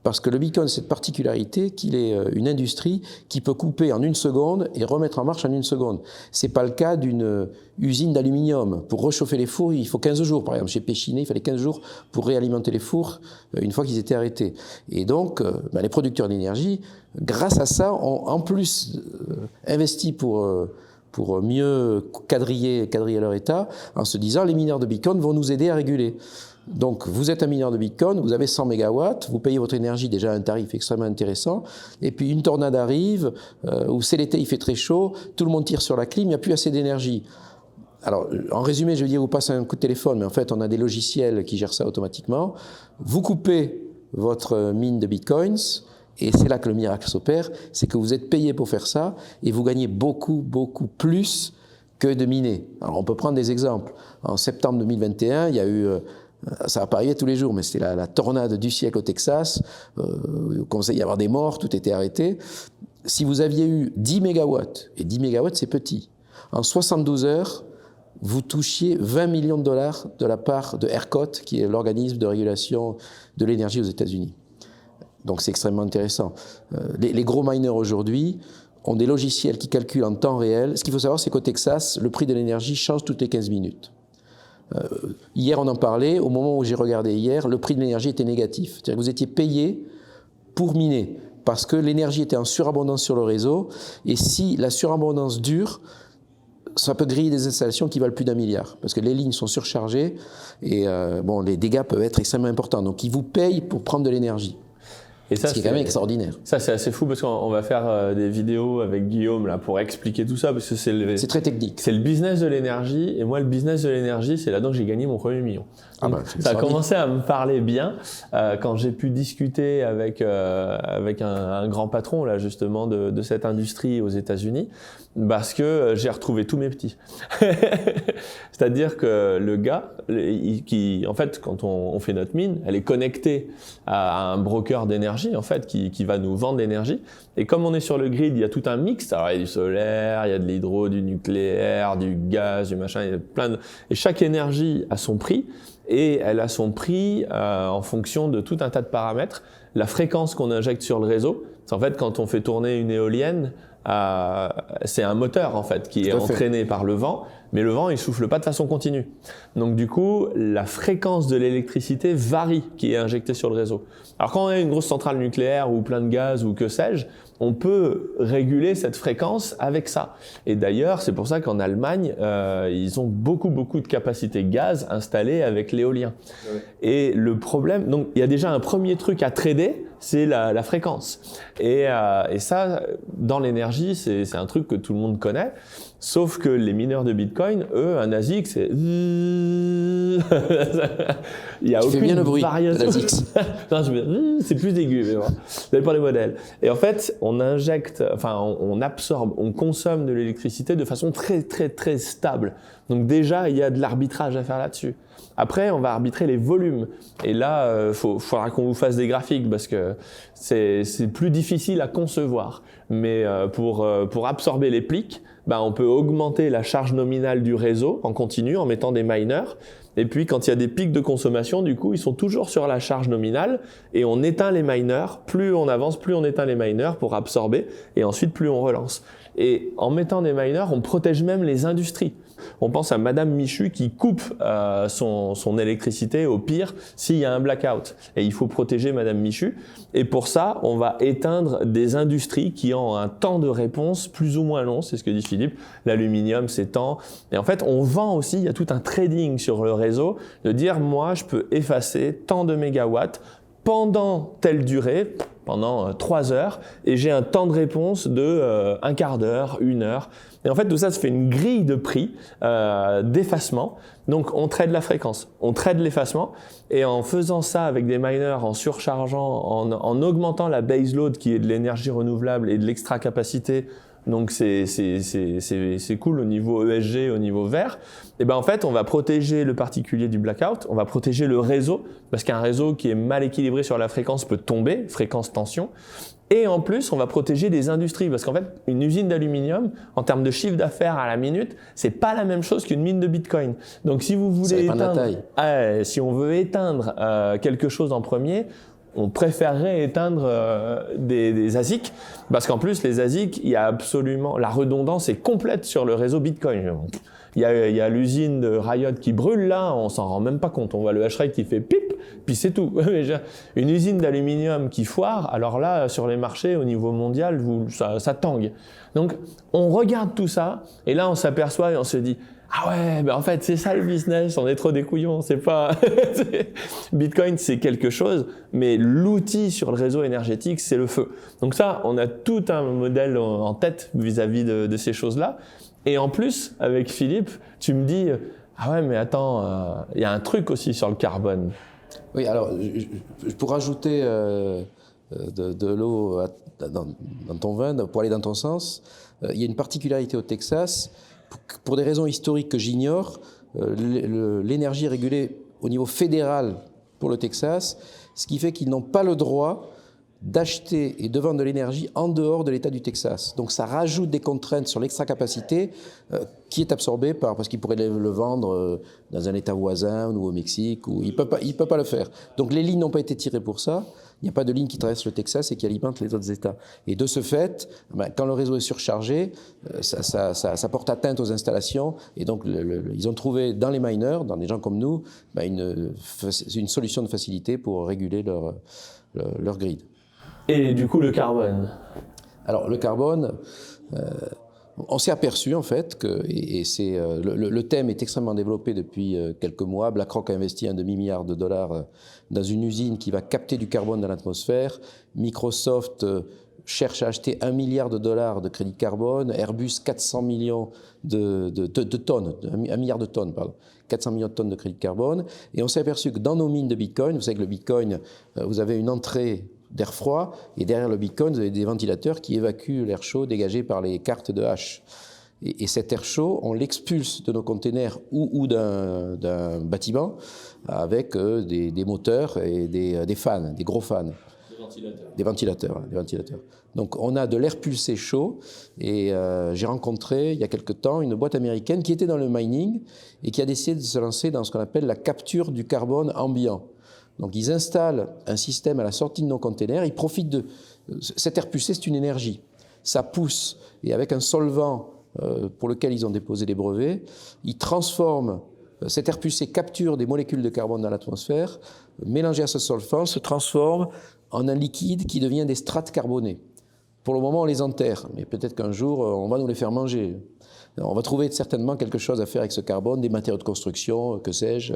Parce que le Bitcoin a cette particularité qu'il est une industrie qui peut couper en 1 seconde et remettre en marche en 1 seconde. C'est pas le cas d'une usine d'aluminium. Pour réchauffer les fours, il faut 15 jours. Par exemple, chez Péchinet, il fallait 15 jours pour réalimenter les fours une fois qu'ils étaient arrêtés. Et donc, les producteurs d'énergie, grâce à ça, ont en plus investi pour pour mieux quadriller leur état, en se disant les mineurs de Bitcoin vont nous aider à réguler. Donc vous êtes un mineur de Bitcoin, vous avez 100 mégawatts, vous payez votre énergie déjà à un tarif extrêmement intéressant, et puis une tornade arrive, ou c'est l'été, il fait très chaud, tout le monde tire sur la clim, il n'y a plus assez d'énergie. Alors, en résumé, je veux dire, vous passez un coup de téléphone, mais en fait, on a des logiciels qui gèrent ça automatiquement. Vous coupez votre mine de Bitcoins, et c'est là que le miracle s'opère, c'est que vous êtes payé pour faire ça, et vous gagnez beaucoup, beaucoup plus que de miner. Alors, on peut prendre des exemples. En septembre 2021, il y a eu... ça va pas arriver tous les jours, mais c'était la tornade du siècle au Texas. Il commençait à y avoir des morts, tout était arrêté. Si vous aviez eu 10 mégawatts, et 10 mégawatts c'est petit, en 72 heures, vous touchiez 20 millions de dollars de la part de ERCOT, qui est l'organisme de régulation de l'énergie aux États-Unis. Donc c'est extrêmement intéressant. Les gros miners aujourd'hui ont des logiciels qui calculent en temps réel. Ce qu'il faut savoir, c'est qu'au Texas, le prix de l'énergie change toutes les 15 minutes. Hier, on en parlait. Au moment où j'ai regardé hier, le prix de l'énergie était négatif. C'est-à-dire que vous étiez payé pour miner, parce que l'énergie était en surabondance sur le réseau. Et si la surabondance dure, ça peut griller des installations qui valent plus d'1 milliard, parce que les lignes sont surchargées et les dégâts peuvent être extrêmement importants. Donc, ils vous payent pour prendre de l'énergie. Et ça, ce qui est quand même extraordinaire. Ça, c'est assez fou parce qu'on va faire des vidéos avec Guillaume là, pour expliquer tout ça, parce que c'est très technique. C'est le business de l'énergie, et moi, le business de l'énergie, c'est là-dedans que j'ai gagné mon premier million. Ça a commencé à me parler bien quand j'ai pu discuter avec un grand patron là justement de cette industrie aux États-Unis, parce que j'ai retrouvé tous mes petits. C'est-à-dire que le gars, en fait, quand on fait notre mine, elle est connectée à un broker d'énergie en fait qui va nous vendre l'énergie. Et comme on est sur le grid, il y a tout un mix. Alors il y a du solaire, il y a de l'hydro, du nucléaire, du gaz, du machin, il y a plein de... Et chaque énergie a son prix. Et elle a son prix en fonction de tout un tas de paramètres. La fréquence qu'on injecte sur le réseau, c'est en fait quand on fait tourner une éolienne, c'est un moteur en fait qui est entraîné par le vent, mais le vent il souffle pas de façon continue. Donc du coup, la fréquence de l'électricité varie qui est injectée sur le réseau. Alors quand on a une grosse centrale nucléaire ou plein de gaz ou que sais-je, on peut réguler cette fréquence avec ça. Et d'ailleurs, c'est pour ça qu'en Allemagne, ils ont beaucoup de capacités gaz installées avec l'éolien. Ouais. Et le problème, donc il y a déjà un premier truc à trader, c'est la fréquence. Et ça, dans l'énergie, c'est un truc que tout le monde connaît. Sauf que les mineurs de Bitcoin, eux, un ASIC, c'est... Il y a aucune variation. C'est plus aigu, mais bon. Ça dépend des modèles. Et en fait, on injecte, on absorbe, on consomme de l'électricité de façon très stable. Donc déjà, il y a de l'arbitrage à faire là-dessus. Après, on va arbitrer les volumes. Et là, faudra qu'on vous fasse des graphiques parce que c'est plus difficile à concevoir. Mais pour absorber les plics, on peut augmenter la charge nominale du réseau en continu en mettant des miners. Et puis, quand il y a des pics de consommation, du coup, ils sont toujours sur la charge nominale et on éteint les miners. Plus on avance, plus on éteint les miners pour absorber et ensuite, plus on relance. Et en mettant des miners, on protège même les industries. On pense à Madame Michu qui coupe son électricité au pire s'il y a un blackout. Et il faut protéger Madame Michu. Et pour ça, on va éteindre des industries qui ont un temps de réponse plus ou moins long. C'est ce que dit Philippe. L'aluminium, c'est tant. Et en fait, on vend aussi, il y a tout un trading sur le réseau de dire, moi, je peux effacer tant de mégawatts pendant telle durée, pendant 3 heures, et j'ai un temps de réponse de un quart d'heure, 1 heure. Et en fait, tout ça se fait une grille de prix d'effacement. Donc, on trade la fréquence, on trade l'effacement, et en faisant ça avec des miners, en surchargeant, en augmentant la base load qui est de l'énergie renouvelable et de l'extra capacité. Donc c'est cool au niveau ESG, au niveau vert. Et en fait, on va protéger le particulier du blackout, on va protéger le réseau, parce qu'un réseau qui est mal équilibré sur la fréquence peut tomber, fréquence tension. Et en plus, on va protéger des industries, parce qu'en fait, une usine d'aluminium, en termes de chiffre d'affaires à la minute, c'est pas la même chose qu'une mine de Bitcoin. Donc si vous voulez si on veut éteindre quelque chose en premier, on préférerait éteindre des ASIC, parce qu'en plus, les ASIC, il y a absolument... La redondance est complète sur le réseau Bitcoin. Il il y a l'usine de Riot qui brûle là, on s'en rend même pas compte. On voit le hash rate qui fait pip, puis c'est tout. Une usine d'aluminium qui foire, alors là, sur les marchés au niveau mondial, ça tangue. Donc, on regarde tout ça, et là, on s'aperçoit et on se dit, ah ouais, ben en fait, c'est ça le business, on est trop des couillons, c'est pas... Bitcoin, c'est quelque chose, mais l'outil sur le réseau énergétique, c'est le feu. Donc ça, on a tout un modèle en tête vis-à-vis de ces choses-là. Et en plus, avec Philippe, tu me dis, ah ouais, mais attends, il y a un truc aussi sur le carbone. Oui, alors, pour ajouter de l'eau dans ton vin, pour aller dans ton sens, il y a une particularité au Texas. Pour des raisons historiques que j'ignore, l'énergie est régulée au niveau fédéral pour le Texas, ce qui fait qu'ils n'ont pas le droit d'acheter et de vendre de l'énergie en dehors de l'État du Texas. Donc ça rajoute des contraintes sur l'extra-capacité qui est absorbée parce qu'ils pourraient le vendre dans un État voisin ou au Mexique. Il ne peut pas le faire. Donc les lignes n'ont pas été tirées pour ça. Il n'y a pas de ligne qui traverse le Texas et qui alimente les autres États. Et de ce fait, quand le réseau est surchargé, ça porte atteinte aux installations. Et donc, ils ont trouvé dans les miners, dans des gens comme nous, une solution de facilité pour réguler leur grid. Et du coup, le carbone? Alors, le carbone, on s'est aperçu en fait que, le thème est extrêmement développé depuis quelques mois. BlackRock a investi un demi-milliard de dollars dans une usine qui va capter du carbone dans l'atmosphère. Microsoft cherche à acheter 1 milliard de dollars de crédit carbone. Airbus, 400 millions de tonnes, 1 milliard de tonnes, pardon. 400 millions de tonnes de crédit carbone. Et on s'est aperçu que dans nos mines de Bitcoin, vous savez que le Bitcoin, vous avez une entrée d'air froid, et derrière le Bitcoin, vous avez des ventilateurs qui évacuent l'air chaud dégagé par les cartes de hash. Et cet air chaud, on l'expulse de nos containers ou d'un bâtiment avec des moteurs et des fans, des gros fans. Des ventilateurs. Donc on a de l'air pulsé chaud, et j'ai rencontré il y a quelque temps une boîte américaine qui était dans le mining et qui a décidé de se lancer dans ce qu'on appelle la capture du carbone ambiant. Donc ils installent un système à la sortie de nos containers, ils profitent de... Cet air pulsé, c'est une énergie. Ça pousse, et avec un solvant pour lequel ils ont déposé des brevets, ils transforment, cet air pulsé capture des molécules de carbone dans l'atmosphère, mélangé à ce solvant, se transforme en un liquide qui devient des strates carbonées. Pour le moment, on les enterre, mais peut-être qu'un jour, on va nous les faire manger. On va trouver certainement quelque chose à faire avec ce carbone, des matériaux de construction, que sais-je.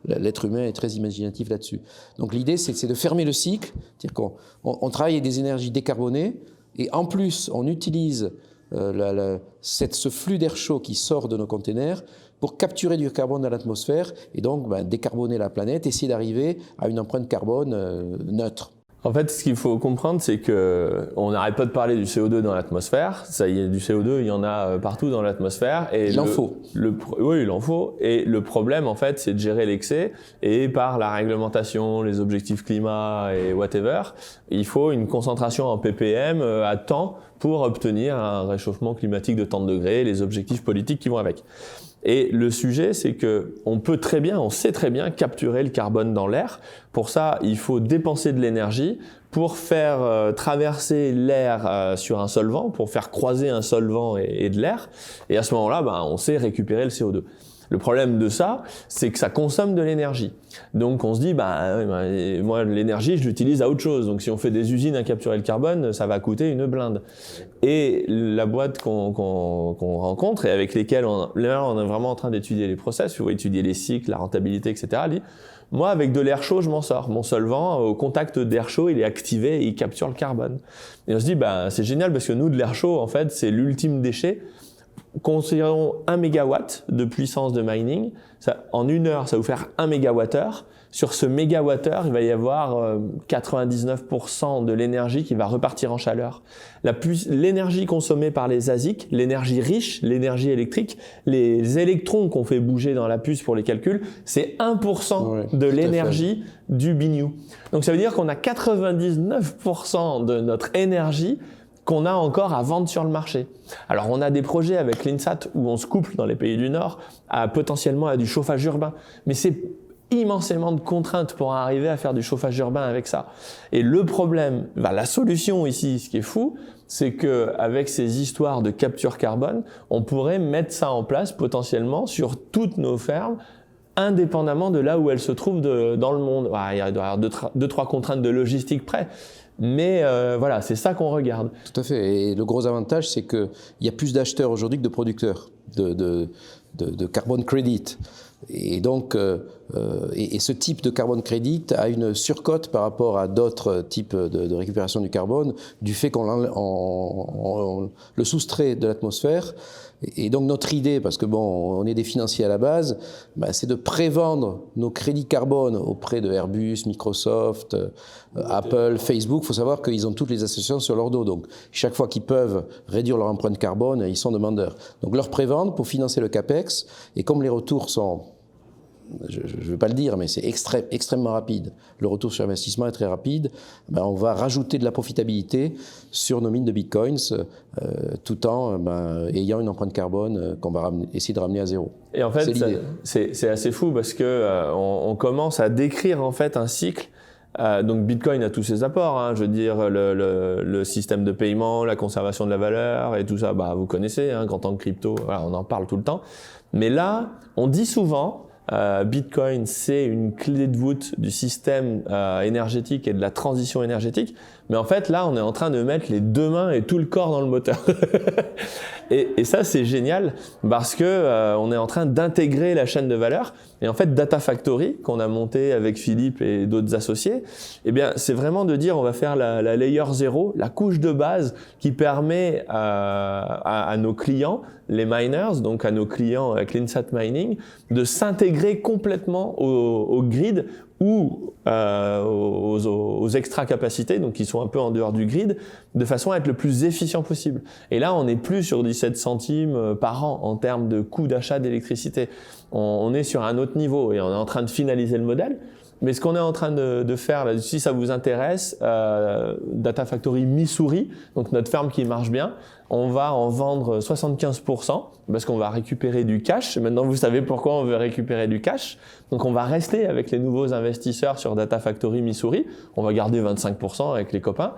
L'être humain est très imaginatif là-dessus. Donc l'idée, c'est de fermer le cycle, c'est-à-dire qu'on travaille avec des énergies décarbonées, et en plus, on utilise ce flux d'air chaud qui sort de nos containers pour capturer du carbone dans l'atmosphère, et donc décarboner la planète, essayer d'arriver à une empreinte carbone neutre. En fait, ce qu'il faut comprendre, c'est que on n'arrête pas de parler du CO2 dans l'atmosphère. Ça y est, du CO2, il y en a partout dans l'atmosphère. Et il en faut. Oui, il en faut. Et le problème, en fait, c'est de gérer l'excès. Et par la réglementation, les objectifs climat et whatever, il faut une concentration en ppm à temps pour obtenir un réchauffement climatique de tant de degrés, les objectifs politiques qui vont avec. Et le sujet, c'est que on sait très bien capturer le carbone dans l'air. Pour ça, il faut dépenser de l'énergie pour faire traverser l'air sur un solvant, pour faire croiser un solvant et de l'air. Et à ce moment-là, on sait récupérer le CO2. Le problème de ça, c'est que ça consomme de l'énergie. Donc on se dit, moi l'énergie, je l'utilise à autre chose. Donc si on fait des usines à capturer le carbone, ça va coûter une blinde. Et la boîte qu'on rencontre et avec lesquelles on est vraiment en train d'étudier les process, il faut étudier les cycles, la rentabilité, etc. Elle dit, moi avec de l'air chaud, je m'en sors. Mon solvant, au contact d'air chaud, il est activé et il capture le carbone. Et on se dit, c'est génial parce que nous, de l'air chaud, en fait, c'est l'ultime déchet. Considérons 1 mégawatt de puissance de mining, en 1 heure, ça va vous faire 1 mégawattheure. Sur ce mégawattheure, il va y avoir 99% de l'énergie qui va repartir en chaleur. L'énergie consommée par les ASIC, l'énergie riche, l'énergie électrique, les électrons qu'on fait bouger dans la puce pour les calculs, c'est 1% de l'énergie du biniou. Donc ça veut dire qu'on a 99% de notre énergie qu'on a encore à vendre sur le marché. Alors on a des projets avec l'INSAT où on se couple dans les pays du Nord potentiellement à du chauffage urbain, mais c'est immensément de contraintes pour arriver à faire du chauffage urbain avec ça. Et le problème, la solution ici, ce qui est fou, c'est que avec ces histoires de capture carbone, on pourrait mettre ça en place potentiellement sur toutes nos fermes, indépendamment de là où elles se trouvent dans le monde. Il doit y avoir deux, trois contraintes de logistique près. Mais voilà, c'est ça qu'on regarde. Tout à fait. Et le gros avantage, c'est qu'il y a plus d'acheteurs aujourd'hui que de producteurs de carbone credit. Et donc, et ce type de carbone credit a une surcote par rapport à d'autres types de récupération du carbone, du fait qu'on le soustrait de l'atmosphère. Et donc notre idée, parce que bon, on est des financiers à la base, c'est de prévendre nos crédits carbone auprès de Airbus, Microsoft, Apple, Facebook. Il faut savoir qu'ils ont toutes les associations sur leur dos. Donc chaque fois qu'ils peuvent réduire leur empreinte carbone, ils sont demandeurs. Donc leur prévendre pour financer le CAPEX. Et comme les retours sont, je ne vais pas le dire, mais c'est extrêmement rapide. Le retour sur investissement est très rapide. On va rajouter de la profitabilité sur nos mines de bitcoins tout en ayant une empreinte carbone qu'on va essayer de ramener à zéro. Et en fait, c'est assez fou parce que on commence à décrire en fait un cycle. Donc Bitcoin a tous ses apports, hein, je veux dire le système de paiement, la conservation de la valeur et tout ça. Vous connaissez, hein, en tant que crypto, voilà, on en parle tout le temps. Mais là, on dit souvent. Bitcoin, c'est une clé de voûte du système énergétique et de la transition énergétique. Mais en fait, là, on est en train de mettre les deux mains et tout le corps dans le moteur. et ça, c'est génial parce que on est en train d'intégrer la chaîne de valeur. Et en fait, Data Factory, qu'on a monté avec Philippe et d'autres associés, c'est vraiment de dire on va faire la layer 0, la couche de base qui permet à nos clients, les miners, donc à nos clients CleanSat Mining, de s'intégrer complètement au grid ou aux extra capacités, donc qui sont un peu en dehors du grid, de façon à être le plus efficient possible. Et là, on n'est plus sur 17 centimes par an en termes de coût d'achat d'électricité. On est sur un autre niveau et on est en train de finaliser le modèle. Mais ce qu'on est en train de faire, là, si ça vous intéresse, Data Factory Missouri, donc notre ferme qui marche bien, on va en vendre 75% parce qu'on va récupérer du cash. Maintenant, vous savez pourquoi on veut récupérer du cash. Donc, on va rester avec les nouveaux investisseurs sur Data Factory Missouri. On va garder 25% avec les copains.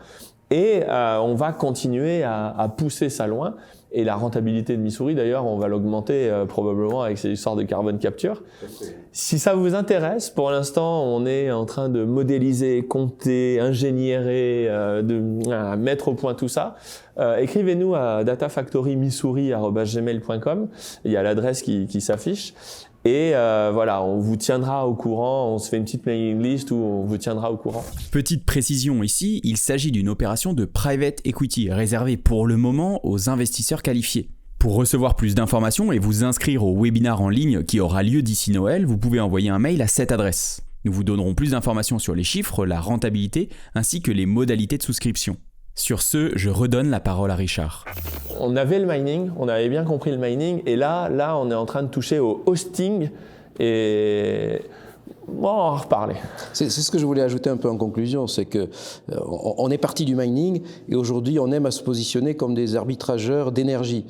Et on va continuer à pousser ça loin. Et la rentabilité de Missouri, d'ailleurs, on va l'augmenter probablement avec ces histoires de carbone capture. Si ça vous intéresse, pour l'instant, on est en train de modéliser, compter, ingénierer, mettre au point tout ça. Écrivez-nous à datafactorymissouri@gmail.com. Il y a l'adresse qui s'affiche. Et voilà, on vous tiendra au courant, on se fait une petite mailing list où on vous tiendra au courant. Petite précision ici, il s'agit d'une opération de private equity réservée pour le moment aux investisseurs qualifiés. Pour recevoir plus d'informations et vous inscrire au webinaire en ligne qui aura lieu d'ici Noël, vous pouvez envoyer un mail à cette adresse. Nous vous donnerons plus d'informations sur les chiffres, la rentabilité ainsi que les modalités de souscription. Sur ce, je redonne la parole à Richard. On avait le mining, on avait bien compris le mining, et là on est en train de toucher au hosting, et on va en reparler. C'est ce que je voulais ajouter un peu en conclusion, c'est que on est parti du mining, et aujourd'hui on aime à se positionner comme des arbitrageurs d'énergie,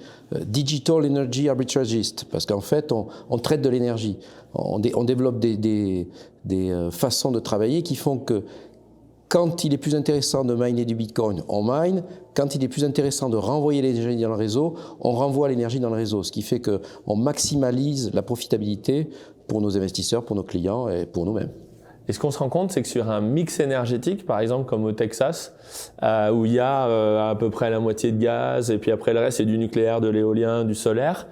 digital energy arbitragist, parce qu'en fait on traite de l'énergie, on développe des façons de travailler qui font que quand il est plus intéressant de miner du Bitcoin, on mine. Quand il est plus intéressant de renvoyer l'énergie dans le réseau, on renvoie l'énergie dans le réseau. Ce qui fait qu'on maximalise la profitabilité pour nos investisseurs, pour nos clients et pour nous-mêmes. Et ce qu'on se rend compte, c'est que sur un mix énergétique, par exemple comme au Texas, où il y a à peu près la moitié de gaz, et puis après le reste c'est du nucléaire, de l'éolien, du solaire,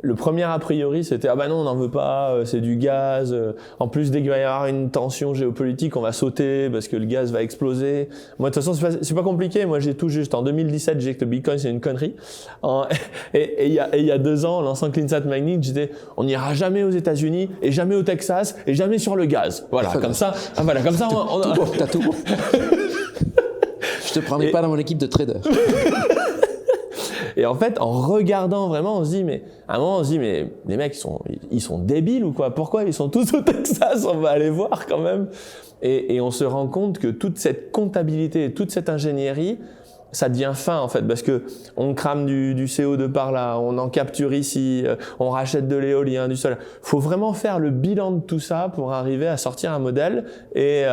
le premier a priori c'était « Ah non, on n'en veut pas, c'est du gaz. En plus, dès qu'il va y avoir une tension géopolitique, on va sauter parce que le gaz va exploser. » Moi, de toute façon, c'est pas compliqué. Moi, j'ai tout juste. En 2017, j'ai dit que le Bitcoin, c'est une connerie. Et il y a 2 ans, en lançant CleanSat Mining, j'étais « On n'ira jamais aux États-Unis et jamais au Texas et jamais sur le gaz. » Voilà, comme ça. Comme ça, T'as tout bon. Je te prendrai pas dans mon équipe de traders. Et en fait, en regardant vraiment, on se dit, mais à un moment, on se dit, mais les mecs, ils sont débiles ou quoi? Pourquoi ils sont tous au Texas? On va aller voir quand même. Et on se rend compte que toute cette comptabilité, toute cette ingénierie, ça devient fin en fait, parce que on crame du CO2 par là, on en capture ici, on rachète de l'éolien, du solaire. Faut vraiment faire le bilan de tout ça pour arriver à sortir un modèle. Et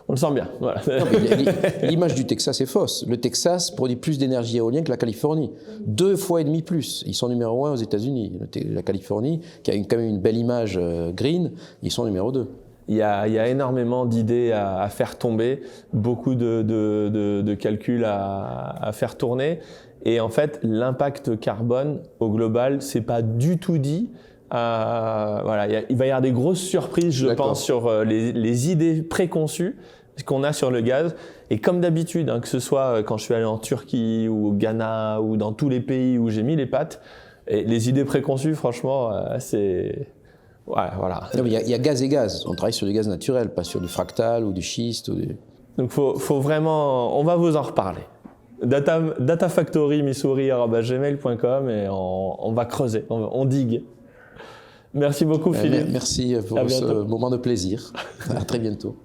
On le sent bien. Voilà. Non, mais l'image du Texas est fausse. Le Texas produit plus d'énergie éolienne que la Californie. 2,5 fois plus. Ils sont numéro 1 aux États-Unis. La Californie, qui a quand même une belle image green, ils sont numéro 2. Il y a énormément d'idées à faire tomber, beaucoup de calculs à faire tourner. Et en fait, l'impact carbone au global, c'est pas du tout dit. Voilà, il va y avoir des grosses surprises, je pense, sur les idées préconçues qu'on a sur le gaz. Et comme d'habitude, que ce soit quand je suis allé en Turquie ou au Ghana ou dans tous les pays où j'ai mis les pattes, et les idées préconçues, franchement, c'est... Ouais, voilà. Il y a gaz et gaz. On travaille sur du gaz naturel, pas sur du fractal ou du schiste. Donc, faut vraiment... On va vous en reparler. datafactory.missouri@gmail.com et on va creuser, on digue. Merci beaucoup, Philippe. Merci pour ce moment de plaisir. À très bientôt.